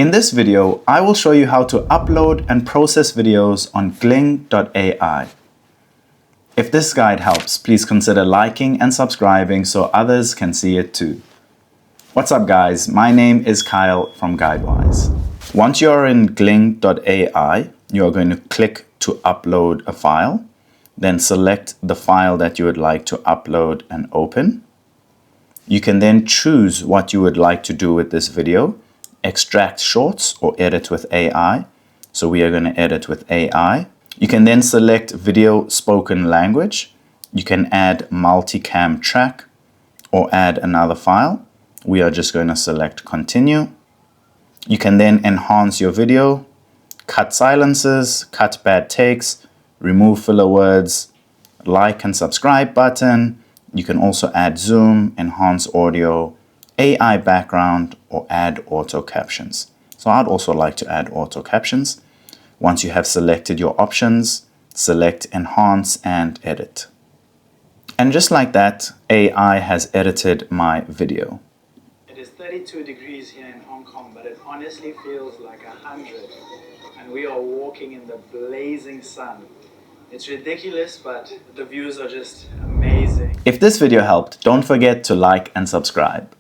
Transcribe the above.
In this video, I will show you how to upload and process videos on Gling AI. If this guide helps, please consider liking and subscribing so others can see it too. What's up guys, my name is Kyle from GuideWise. Once you're in Gling AI, you're going to click to upload a file, then select the file that you would like to upload and open. You can then choose what you would like to do with this video, extract shorts or edit with AI. So we are going to edit with AI. You can then select video spoken language. You can add multicam track or add another file. We are just going to select continue. You can then enhance your video, cut silences, cut bad takes, remove filler words, like and subscribe button. You can also add zoom, enhance audio, AI background, or add auto captions. So I'd also like to add auto captions. Once you have selected your options, select enhance and edit. And just like that, AI has edited my video. It is 32 degrees here in Hong Kong, but it honestly feels like 100. And we are walking in the blazing sun. It's ridiculous, but the views are just amazing. If this video helped, don't forget to like and subscribe.